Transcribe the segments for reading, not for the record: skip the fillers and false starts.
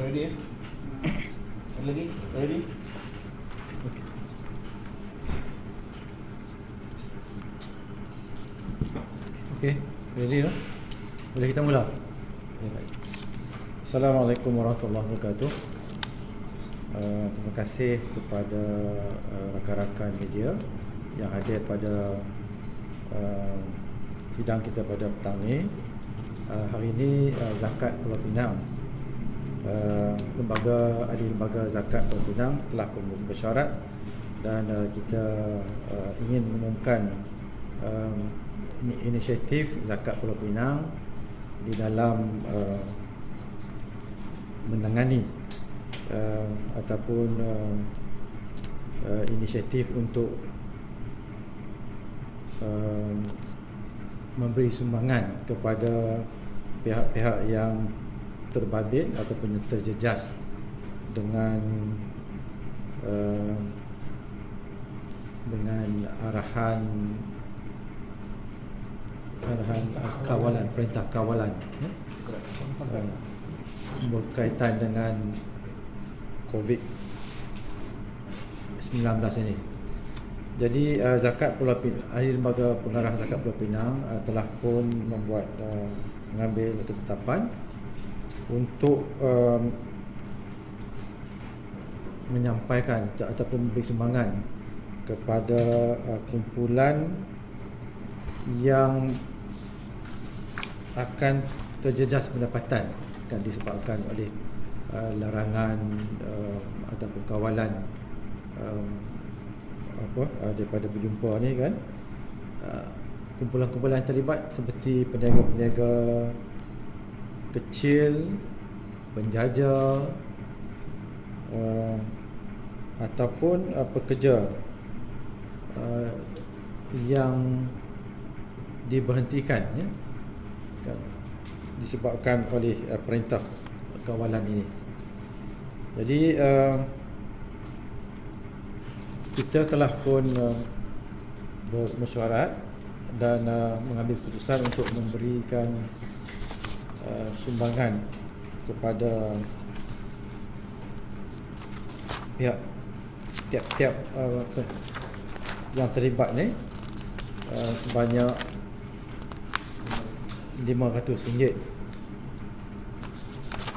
Ready ya? Ada lagi? Ready? Okay. Okay, ready no? Boleh kita mula? Assalamualaikum warahmatullahi wabarakatuh. Terima kasih kepada rakan-rakan media yang hadir pada sidang kita pada petang ni. Hari ini Zakat Pulau Pinang, lembaga zakat Pulau Pinang telah bersyarat dan kita ingin mengumumkan inisiatif Zakat Pulau Pinang di dalam menangani ataupun inisiatif untuk memberi sumbangan kepada pihak-pihak yang terbabit ataupun terjejas dengan arahan kawalan, perintah kawalan berkaitan dengan COVID-19 ini. Jadi Zakat Pulau Pinang, ahli lembaga pengarah Zakat Pulau Pinang telah pun mengambil ketetapan untuk menyampaikan ataupun memberi sumbangan kepada kumpulan yang akan terjejas pendapatan kan disebabkan oleh larangan ataupun kawalan daripada berjumpa ni kan. Kumpulan-kumpulan yang terlibat seperti peniaga-peniaga kecil, penjajah ataupun pekerja yang diberhentikan ya, kan, disebabkan oleh perintah kawalan ini. Jadi kita telah pun bermesyuarat dan mengambil keputusan untuk memberikan sumbangan kepada pihak tiap-tiap yang terlibat ni sebanyak RM500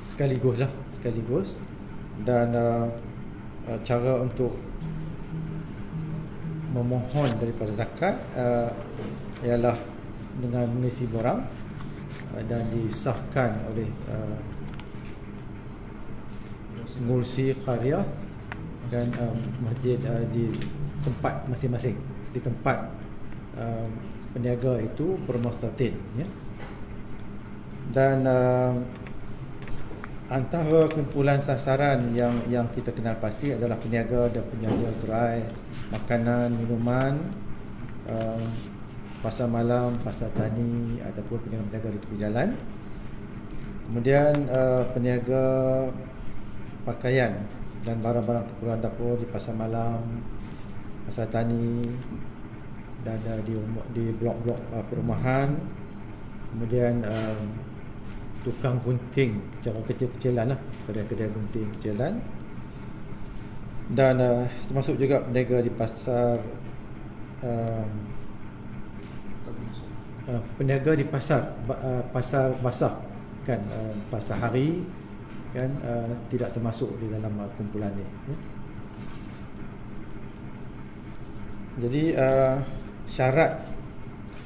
sekaligus dan cara untuk memohon daripada zakat ialah dengan mengisi borang dan disahkan oleh ngursi qaryah dan masjid di tempat masing-masing, di tempat peniaga itu bermustatin ya. Dan antara kumpulan sasaran yang kita kenal pasti adalah peniaga dan penjaja gerai makanan, minuman, pasar malam, pasar tani ataupun peniaga-peniaga di tepi jalan. Kemudian peniaga pakaian dan barang-barang keperluan dapur di pasar malam, pasar tani dan di blok-blok perumahan. Kemudian tukang gunting cara kecil-kecilan lah, kedai-kedai gunting kecilan, dan termasuk juga peniaga di pasar peniaga di pasar basah kan, pasar hari kan, tidak termasuk di dalam kumpulan ni ya. Jadi syarat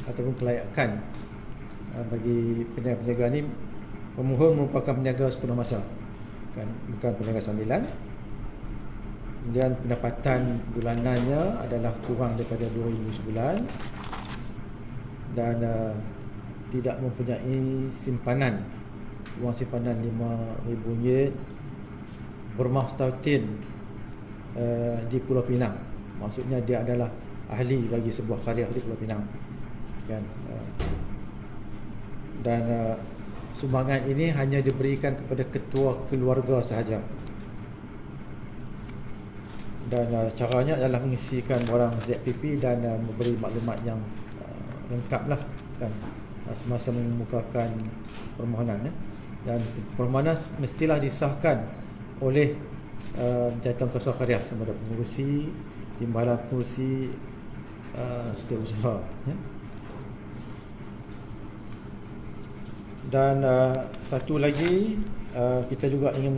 ataupun kelayakan bagi peniaga-peniaga ni, pemohon merupakan peniaga sepenuh masa kan, bukan peniaga sambilan. Kemudian pendapatan bulanannya adalah kurang daripada RM2,000 sebulan dan tidak mempunyai simpanan, wang simpanan RM5,000 bermustatin di Pulau Pinang. Maksudnya dia adalah ahli bagi sebuah karya di Pulau Pinang kan. Dan sumbangan ini hanya diberikan kepada ketua keluarga sahaja. Dan caranya adalah mengisikan borang ZPP dan memberi maklumat yang lengkap lah kan semasa mengemukakan permohonan ya. dan permohonan mestilah disahkan oleh Jabatan Kuasa Karya sama ada pengurusi, timbalan pengurusi setiausaha, ya. Dan satu lagi, kita juga ingin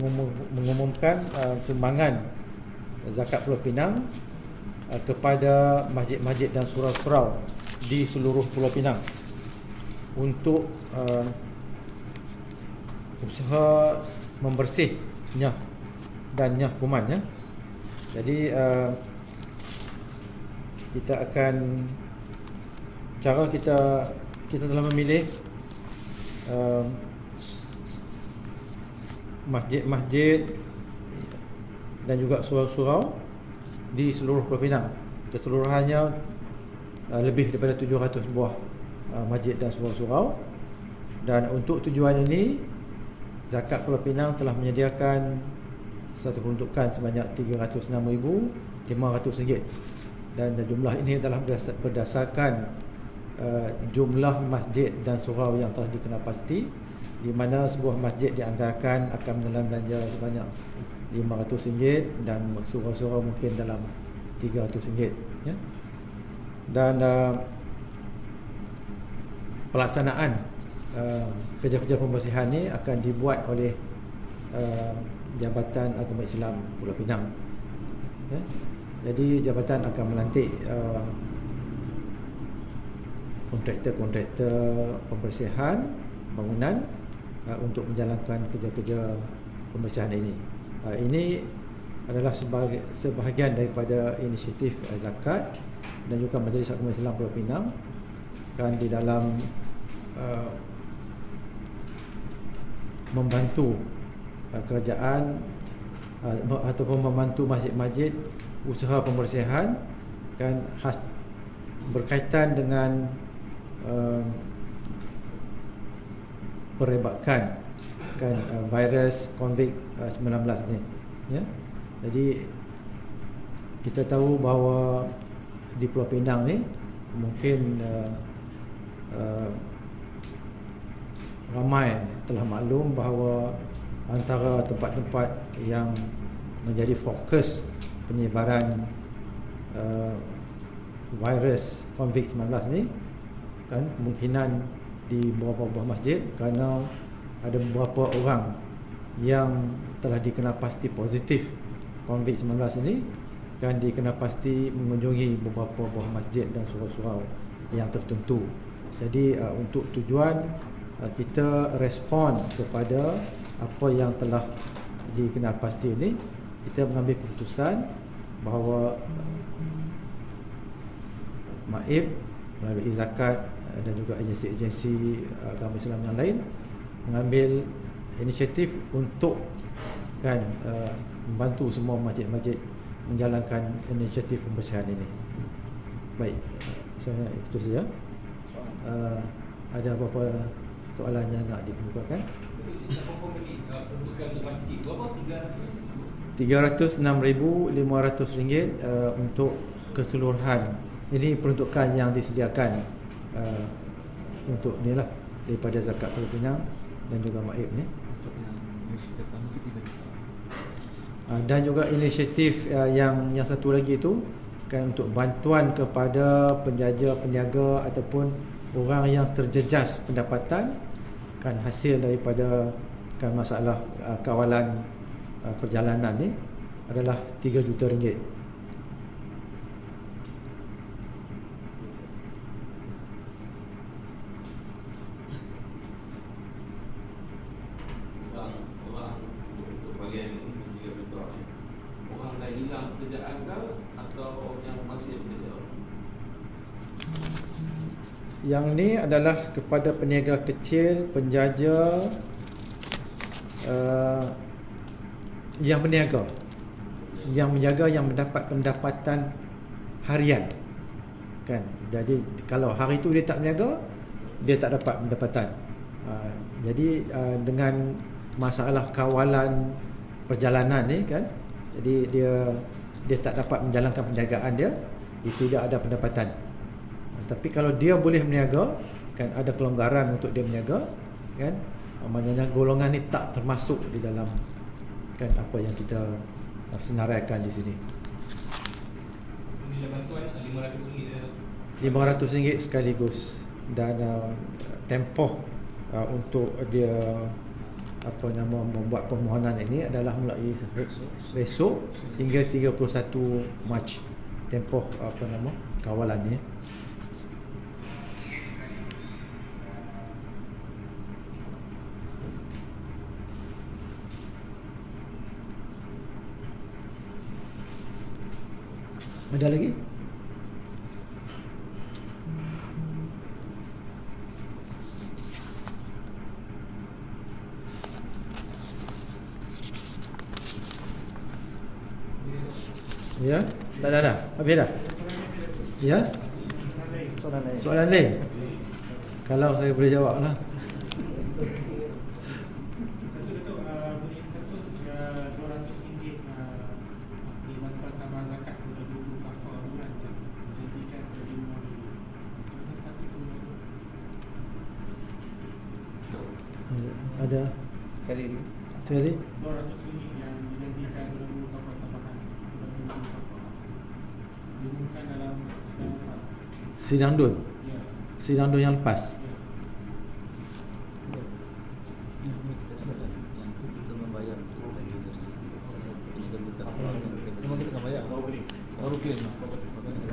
mengumumkan sumbangan zakat Pulau Pinang kepada masjid-masjid dan surau-surau di seluruh Pulau Pinang untuk usaha membersih nyah dan nyah kuman, ya. Jadi kita akan, cara kita telah memilih masjid-masjid dan juga surau-surau di seluruh Pulau Pinang. Keseluruhannya lebih daripada 700 buah masjid dan surau-surau. Dan untuk tujuan ini, Zakat Pulau Pinang telah menyediakan satu peruntukan sebanyak RM306,500, dan jumlah ini adalah berdasarkan jumlah masjid dan surau yang telah dikenal pasti, di mana sebuah masjid dianggarkan akan menelan belanja sebanyak RM500 dan surau-surau mungkin dalam RM300, ya. Dan pelaksanaan kerja-kerja pembersihan ini akan dibuat oleh Jabatan Agama Islam Pulau Pinang, ya. Jadi jabatan akan melantik kontraktor pembersihan bangunan untuk menjalankan kerja-kerja pembersihan ini. Ini adalah sebahagian daripada inisiatif zakat dan juga Majlis Agama Islam Pulau Pinang, kan di dalam membantu kerajaan ataupun membantu masjid-masjid usaha pembersihan, kan khas berkaitan dengan perebakan kan virus COVID-19 ni, ya. Jadi kita tahu bahawa di Pulau Pinang ni mungkin ramai telah maklum bahawa antara tempat-tempat yang menjadi fokus penyebaran virus COVID-19 ni, kan kemungkinan di beberapa masjid, kerana ada beberapa orang yang telah dikenal pasti positif COVID-19 ini, kan dikenal pasti mengunjungi beberapa buah masjid dan surau-surau yang tertentu. Jadi untuk tujuan kita respon kepada apa yang telah dikenal pasti ini, kita mengambil keputusan bahawa MAIB melalui zakat dan juga agensi-agensi agama Islam yang lain mengambil inisiatif untuk kan membantu semua masjid-masjid menjalankan inisiatif pembersihan ini. Baik, saya itu saja. Ada apa-apa soalan yang nak dikemukakan? RM306,500 untuk keseluruhan. Ini peruntukan yang disediakan untuk ni lah daripada zakat Pulau Pinang dan juga MAIB ni. Dan juga inisiatif yang satu lagi itu kan untuk bantuan kepada penjaja, peniaga ataupun orang yang terjejas pendapatan kan hasil daripada kan masalah kawalan perjalanan ni adalah RM3 juta. Yang ni adalah kepada peniaga kecil, penjaja yang berniaga, yang menjaga, yang mendapat pendapatan harian, kan. Jadi kalau hari itu dia tak berniaga, dia tak dapat pendapatan. Jadi dengan masalah kawalan perjalanan ni, kan, jadi dia tak dapat menjalankan perniagaan dia tidak ada pendapatan. Tapi kalau dia boleh berniaga, kan ada kelonggaran untuk dia berniaga, kan, maknanya golongan ni tak termasuk di dalam kan apa yang kita senaraikan di sini. Nilai bantuan RM500 RM500 sekaligus, dan tempoh untuk dia membuat permohonan ini adalah mulai besok hingga 31 Mac tempoh kawalan ni. Ada lagi? Ya, tak ada dah. Habis dah. Ya? Soalan lain. Kalau saya boleh jawab lah. Satu Datuk, bunyi status RM200 di bantuan tambahan zakat kepada guru kafar bulan dijadikan dari RM5,000. Ada satu tu Ada Sekali lagi. sekali. RM200 yang dijanjikan oleh guru kafar tambahan kepada guru kafar diumumkan dalam sidang lepas. Sidang dun. Ya, Sidang dun yang lepas. ya. kita membayar lagi kita buka Cuma kita tak bayar. Baru claim lah.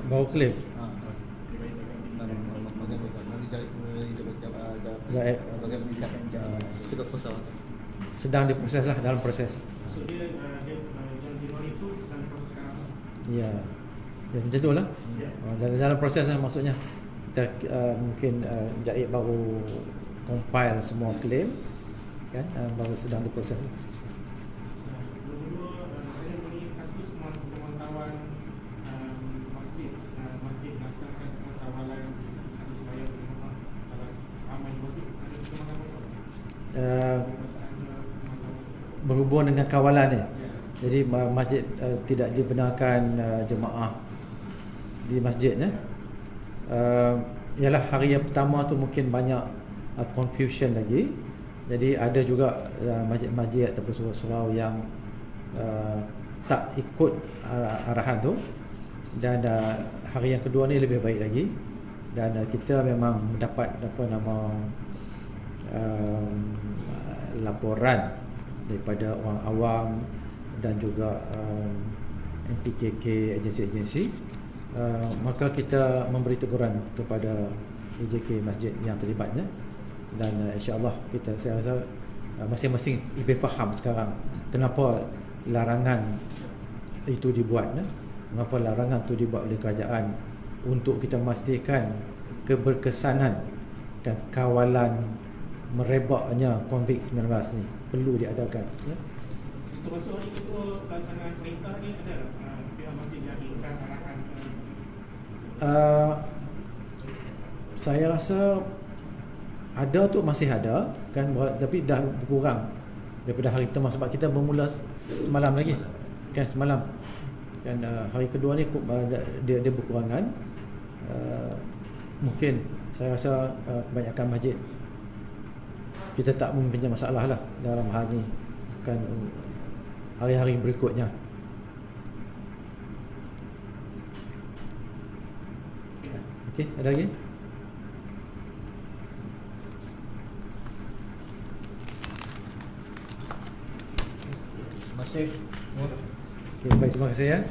Baru klaim. Nanti cari Baik. meningkat. kita kosong. Sedang diproses lah, dalam proses. Maksud dia janji itu sedang proses sekarang. Ya. Ya, macam tu lah. Dalam proses lah maksudnya. Kita mungkin Jait baru compile semua claim kan, baru sedang diproses. Kedua, saya bunyi status pemantauan masjid dan sekarang kawalan ada sembahyang berjemaah dalam ramai masjid ada pemantauan kosong. Perasaan pemantauan. Berhubung dengan kawalan ni. Ya. Jadi masjid tidak dibenarkan jemaah di masjidnya. Ialah hari yang pertama tu mungkin banyak confusion lagi. Jadi ada juga masjid-masjid ataupun surau-surau yang tak ikut arahan tu, dan hari yang kedua ni lebih baik lagi, dan kita memang mendapat laporan daripada orang awam dan juga MPKK, agensi-agensi. Maka kita memberi teguran kepada AJK masjid yang terlibatnya, dan insya-Allah saya rasa masing-masing lebih faham sekarang kenapa larangan itu dibuat, mengapa larangan itu dibuat oleh kerajaan, untuk kita memastikan keberkesanan kan kawalan merebaknya COVID-19 ni perlu diadakan, ya. Termasuk hari kedua pelaksanaan perintah ni ada pihak masjid yang ingkar arahan. Saya rasa ada tu, masih ada kan, tapi dah berkurang daripada hari pertama, sebab kita bermula semalam lagi kan, semalam kan. Hari kedua ni dia berkurangan. Mungkin saya rasa kebanyakan masjid kita tak mempunyai masalah lah dalam hal ni kan, hari-hari berikutnya. Okey, ada lagi? Masih. Okay, baik, terima kasih ya.